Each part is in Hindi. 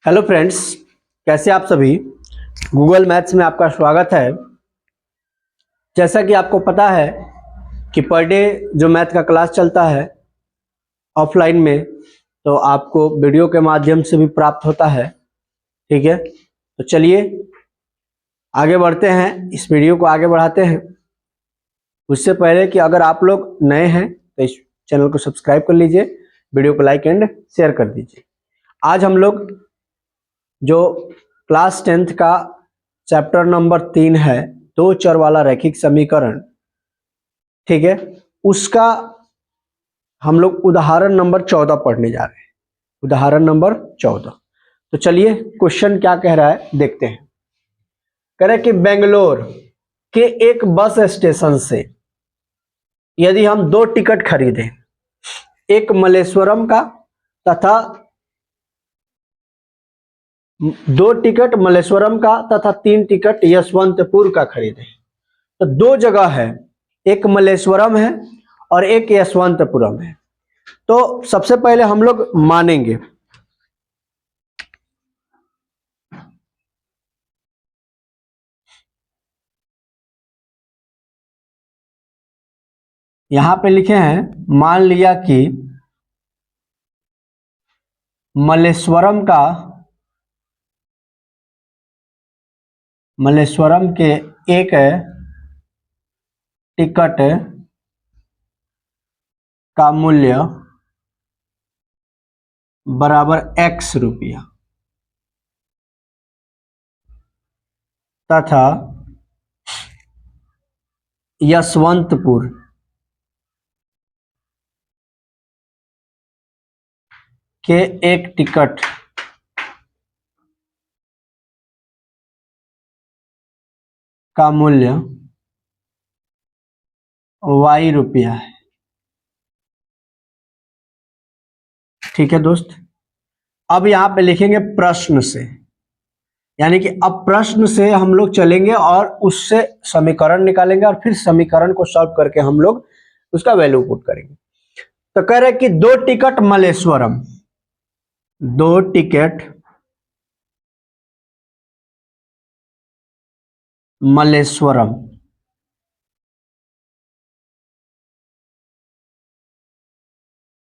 हेलो फ्रेंड्स, कैसे आप सभी। गूगल मैथ्स में आपका स्वागत है। जैसा कि आपको पता है कि पर डे जो मैथ का क्लास चलता है ऑफलाइन में, तो आपको वीडियो के माध्यम से भी प्राप्त होता है। ठीक है, तो चलिए आगे बढ़ते हैं, इस वीडियो को आगे बढ़ाते हैं। उससे पहले कि अगर आप लोग नए हैं तो इस चैनल को सब्सक्राइब कर लीजिए, वीडियो को लाइक एंड शेयर कर दीजिए। आज हम लोग जो क्लास 10th का चैप्टर नंबर 3 है, दो चर वाला रैखिक समीकरण, ठीक है, उसका हम लोग उदाहरण नंबर 14 पढ़ने जा रहे हैं। उदाहरण नंबर 14। तो चलिए क्वेश्चन क्या कह रहा है देखते हैं। कह रहा है कि बेंगलोर के एक बस स्टेशन से यदि हम दो टिकट खरीदें, एक मल्लेश्वरम का तथा दो टिकट मल्लेश्वरम का तथा 3 टिकट यशवंतपुर का खरीदें, तो दो जगह है, एक मल्लेश्वरम है और एक यशवंतपुरम है। तो सबसे पहले हम लोग मानेंगे यहां पे लिखे हैं, मान लिया कि मल्लेश्वरम के एक टिकट का मूल्य बराबर x रुपया तथा यशवंतपुर के एक टिकट का मूल्य y रुपया है। ठीक है दोस्त, अब यहां पे लिखेंगे प्रश्न से, यानी कि अब प्रश्न से हम लोग चलेंगे और उससे समीकरण निकालेंगे और फिर समीकरण को सॉल्व करके हम लोग उसका वैल्यू पुट करेंगे। तो कह रहे हैं कि दो टिकट मल्लेश्वरम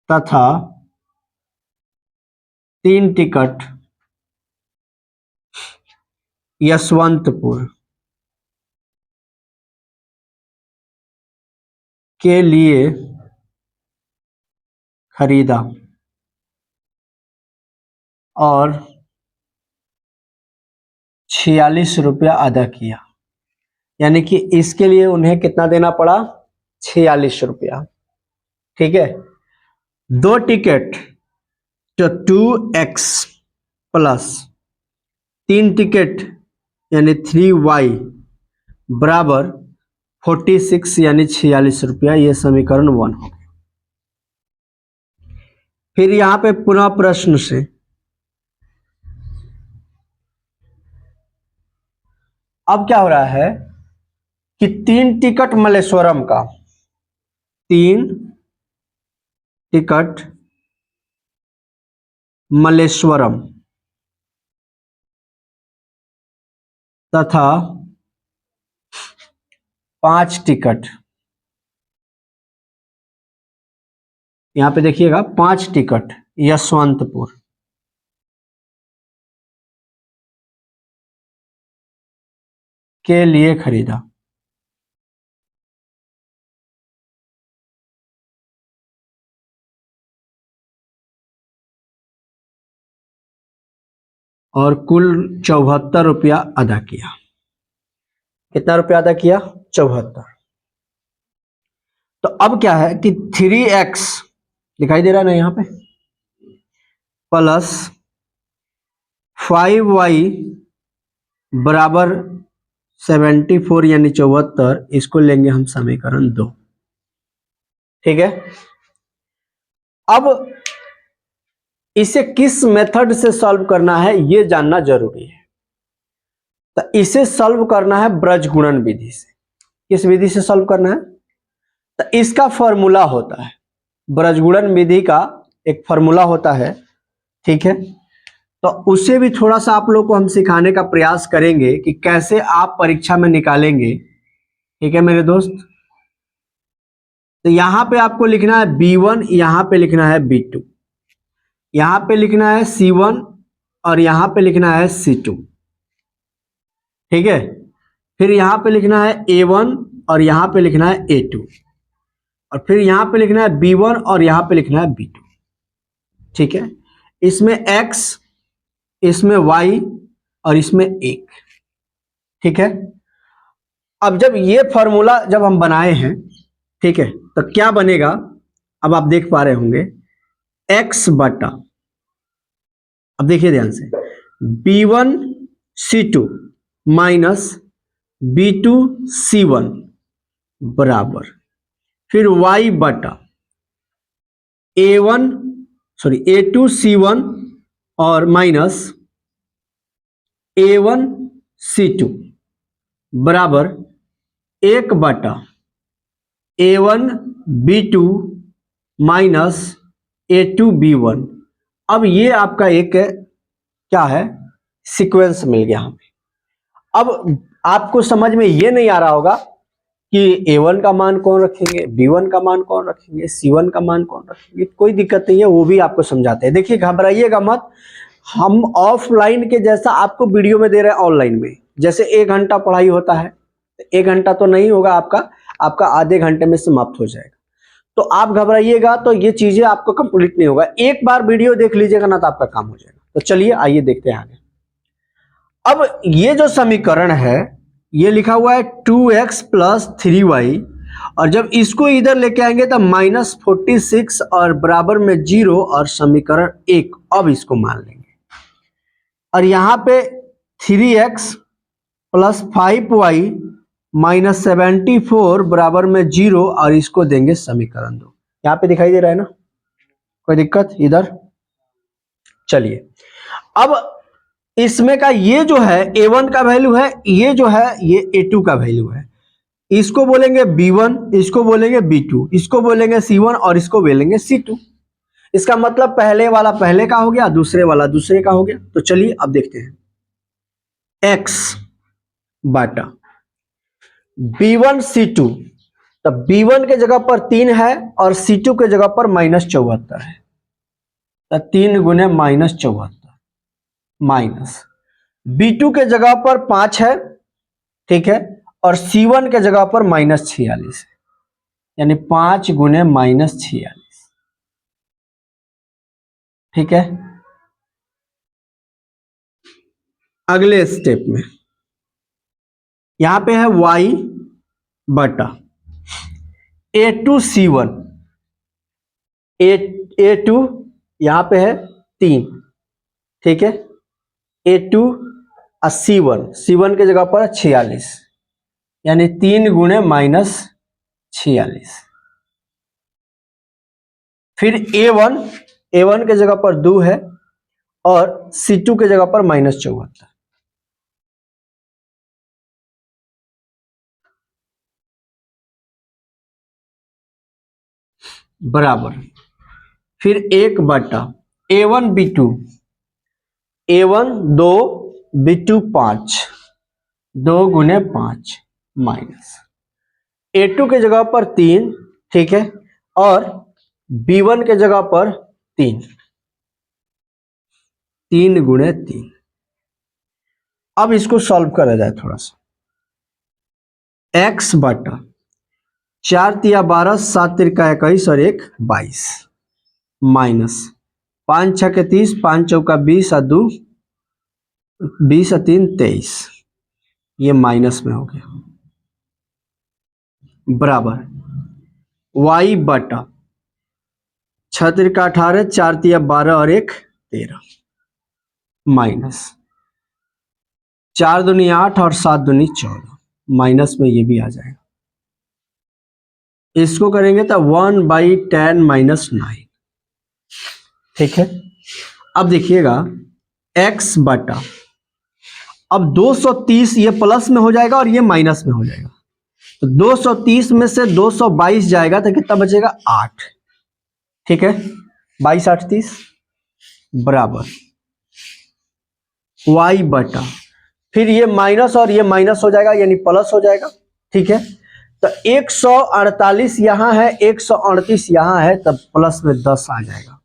तथा 3 टिकट यशवंतपुर के लिए खरीदा और 46 रुपया अदा किया, यानी कि इसके लिए उन्हें कितना देना पड़ा, 46 रुपया। ठीक है, दो टिकट तो 2x प्लस 3 टिकट यानी 3y बराबर 46 यानी 46 रुपया। यह समीकरण 1 हो गया। फिर यहां पे पुनः प्रश्न से अब क्या हो रहा है कि 3 टिकट मल्लेश्वरम का, 3 टिकट मल्लेश्वरम तथा 5 टिकट, यहां पे देखिएगा 5 टिकट यशवंतपुर के लिए खरीदा। और कुल 74 रुपया अदा किया। कितना रुपया अदा किया, 74। तो अब क्या है कि 3x दिखाई दे रहा है ना यहां पे, प्लस 5y बराबर 74 यानी 74, इसको लेंगे हम समीकरण 2। ठीक है, अब इसे किस मेथड से सॉल्व करना है ये जानना जरूरी है। तो इसे सॉल्व करना है ब्रजगुणन विधि से। किस विधि से सॉल्व करना है, तो इसका फॉर्मूला होता है, ब्रजगुणन विधि का एक फॉर्मूला होता है। ठीक है, तो उसे भी थोड़ा सा आप लोग को हम सिखाने का प्रयास करेंगे कि कैसे आप परीक्षा में निकालेंगे। ठीक है मेरे दोस्त, तो यहां पे आपको लिखना है B1, यहां पे लिखना है B2, यहां पे लिखना है C1 और यहां पे लिखना है C2। ठीक है, फिर यहां पे लिखना है A1 और यहां पे लिखना है A2, और फिर यहां पे लिखना है B1 और यहां पे लिखना है B2। ठीक है, इसमें X, इसमें Y और इसमें 1। ठीक है, अब जब ये फॉर्मूला जब हम बनाए हैं, ठीक है, तो क्या बनेगा, अब आप देख पा रहे होंगे x बटा, अब देखिए ध्यान से, B1C2 माइनस B2C1 बराबर, फिर y बटा A2C1 और माइनस A1C2 बराबर 1 बटा A1B2 माइनस A2B1। अब ये आपका एक क्या है, सीक्वेंस मिल गया हमें। अब आपको समझ में ये नहीं आ रहा होगा कि A1 का मान कौन रखेंगे, B1 का मान कौन रखेंगे, C1 का मान कौन रखेंगे, कोई दिक्कत नहीं है, वो भी आपको समझाते हैं। देखिए घबराइएगा मत, हम ऑफलाइन के जैसा आपको वीडियो में दे रहे हैं ऑनलाइन में। जैसे 1 घंटा पढ़ाई होता है, 1 घंटा तो नहीं होगा आपका आधे घंटे में समाप्त हो जाएगा। तो आप घबराइएगा तो ये चीजें आपको कंप्लीट नहीं होगा। एक बार वीडियो देख लीजिएगा ना तो आपका काम हो जाएगा। तो चलिए आइए देखते हैं आगे। अब ये जो समीकरण है ये लिखा हुआ है 2x प्लस 3y, और जब इसको इधर लेके आएंगे तो -46 और बराबर में 0 और समीकरण 1। अब इसको मान लेंगे और यहां पे 3x प्लस 5y माइनस 74 बराबर में 0 और इसको देंगे समीकरण 2। यहां पे दिखाई दे रहा है ना, कोई दिक्कत इधर? चलिए अब इसमें का ये जो है A1 का वैल्यू है, ये जो है ये A2 का वैल्यू है। इसको बोलेंगे B1, इसको बोलेंगे B2, इसको बोलेंगे C1 और इसको बोलेंगे C2। इसका मतलब पहले वाला पहले का हो गया, दूसरे वाला दूसरे का हो गया। तो चलिए अब देखते हैं x बाटा B1C2, तो B1 के जगह पर 3 है और C2 के जगह पर -74 है, तो 3 गुने -74 माइनस B2 के जगह पर 5 है, ठीक है, और C1 के जगह पर -46 है, यानी 5 गुने -46। ठीक है, अगले स्टेप में यहां पे है y बटा A2C1, A2 यहां पे है 3, ठीक है, A2 और C1 के जगह पर 46, यानी 3 गुने -46। फिर A1 के जगह पर 2 है और C2 के जगह पर -74। बराबर, फिर 1 बटा A1B2, A1 2, B2 5, 2 गुने 5 माइनस A2 के जगह पर 3, ठीक है, और B1 के जगह पर 3, 3 गुणे 3। अब इसको सॉल्व करा जाए थोड़ा सा। x बटा 4 तिया 12, 7 तिरका 21 और 1 22 माइनस 5 6 के 30, 5 चौका 20 और 2 20 और 3 23, ये माइनस में हो गया, बराबर y बटा 6 तिरका 18, 4 तिया 12 और 1 13 माइनस 4 दूनी 8 और 7 दूनी 14, माइनस में ये भी आ जाएगा। इसको करेंगे तो 1/10 - 9। ठीक है, अब देखिएगा x बटा, अब 230 ये प्लस में हो जाएगा और ये माइनस में हो जाएगा, तो 230 में से 222 जाएगा तो कितना बचेगा 8। ठीक है, 22 8 30 बराबर y बटा, फिर ये माइनस और ये माइनस हो जाएगा यानी प्लस हो जाएगा। ठीक है, तो 148 यहाँ है, 138 यहाँ है, तब प्लस में 10 आ जाएगा।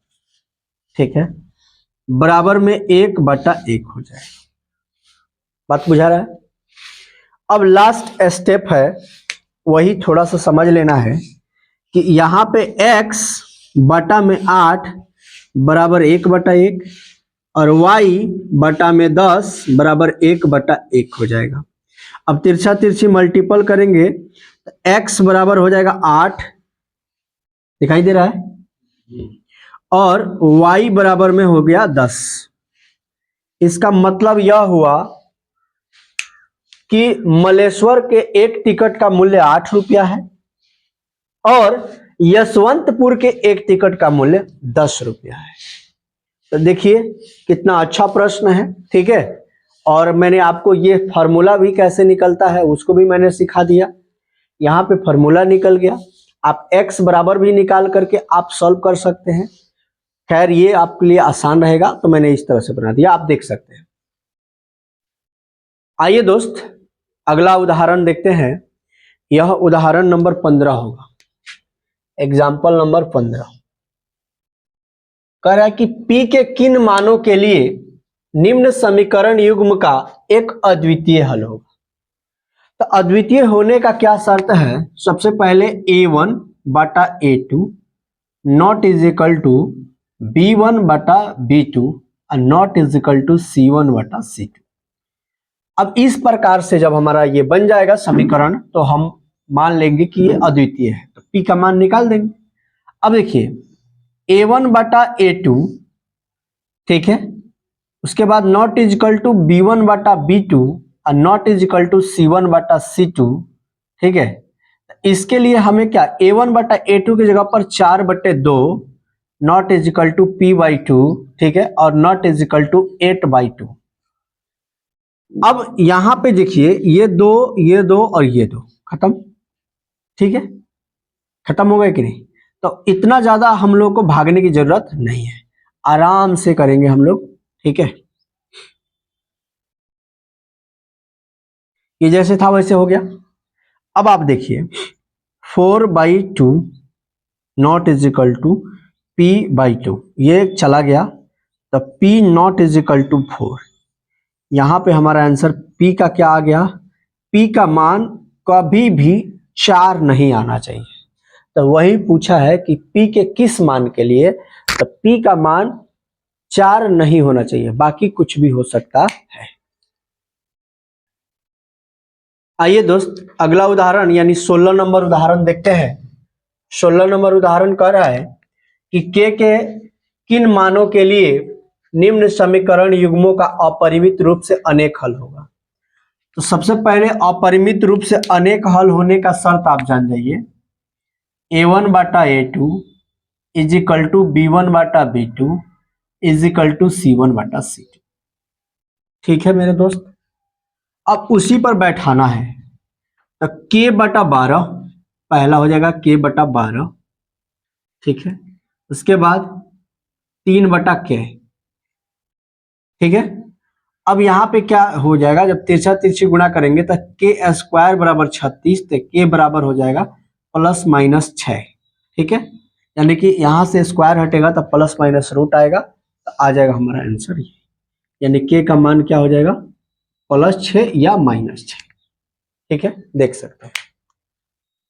ठीक है, बराबर में 1/1 हो जाएगा। बात बुझा रहा है? अब लास्ट स्टेप है, वही थोड़ा सा समझ लेना है कि यहाँ पे x बटा में 8 बराबर 1/1 और y बटा में 10 बराबर 1/1 हो जाएगा। अब तिरछा तिरछी मल्टीपल करेंगे तो x बराबर हो जाएगा 8, दिखाई दे रहा है, और y बराबर में हो गया 10। इसका मतलब यह हुआ कि मलेश्वर के एक टिकट का मूल्य 8 रुपया है और यशवंतपुर के एक टिकट का मूल्य 10 रुपया है। तो देखिए कितना अच्छा प्रश्न है। ठीक है, और मैंने आपको ये फार्मूला भी कैसे निकलता है उसको भी मैंने सिखा दिया। यहाँ पे फार्मूला निकल गया, आप x बराबर भी निकाल करके आप सॉल्व कर सकते हैं। खैर ये आपके लिए आसान रहेगा तो मैंने इस तरह से बना दिया, आप देख सकते हैं। आइए दोस्त अगला उदाहरण देखते हैं। यह उदाहरण नंबर 15 होगा, एग्जाम्पल नंबर 15। कह रहा है कि P के किन मानों के लिए निम्न समीकरण युग्म का एक अद्वितीय हल होगा। तो अद्वितीय होने का क्या शर्त है? सबसे पहले A1 बटा A2 not is equal to B1 बटा B2 और not is equal to C1 बटा C2। अब इस प्रकार से जब हमारा ये बन जाएगा समीकरण तो हम मान लेंगे कि ये अद्वितीय है, तो P का मान निकाल देंगे। अब देखिए A1 बटा A2, ठीक है, उसके बाद not is equal to B1 बटा B2 और not is equal to C1 बटा C2। ठीक है, इसके लिए हमें क्या A1 बटा A2 की जगह पर 4/2 not is equal to P/2, ठीक है, और नॉट इज इक्वल टू 8/2। अब यहां पे देखिए ये दो और ये दो खत्म। ठीक है, खत्म हो गए कि नहीं? तो इतना ज्यादा हम लोग को भागने की जरूरत नहीं है, आराम से करेंगे हम लोग। ठीक है, ये जैसे था वैसे हो गया। अब आप देखिए 4/2 not is equal to P/2, ये चला गया, तो P naught is equal to 4। यहां पे हमारा आंसर P का क्या आ गया? P का मान कभी भी 4 नहीं आना चाहिए। तो वही पूछा है कि P के किस मान के लिए, तो P का मान 4 नहीं होना चाहिए, बाकी कुछ भी हो सकता है। आइए दोस्त अगला उदाहरण यानी 16 नंबर उदाहरण देखते हैं। 16 नंबर उदाहरण कह रहा है कि K के किन मानों के लिए निम्न समीकरण युग्मों का अपरिमित रूप से अनेक हल होगा। तो सबसे पहले अपरिमित रूप से अनेक हल होने का शर्त आप जान जाइए, A1 बटा A2 is equal to B1 बटा B2 is equal to C1 बटा C2। ठीक है मेरे दोस्त, अब उसी पर बैठाना है। तो K बटा 12 पहला हो जाएगा, K बटा 12, ठीक है, उसके बाद 3/K। ठीक है, अब यहाँ पे क्या हो जाएगा, जब तिरछा तिरछी गुणा करेंगे तो K² बराबर 36, तो K बराबर हो जाएगा +-6। ठीक है, यानी कि यहाँ से स्क्वायर हटेगा तो प्लस माइनस रूट आएगा, तो आ जाएगा हमारा आंसर ये, यानी K का मान क्या हो जाएगा, +6 या -6। ठीक है, देख सकते हैं।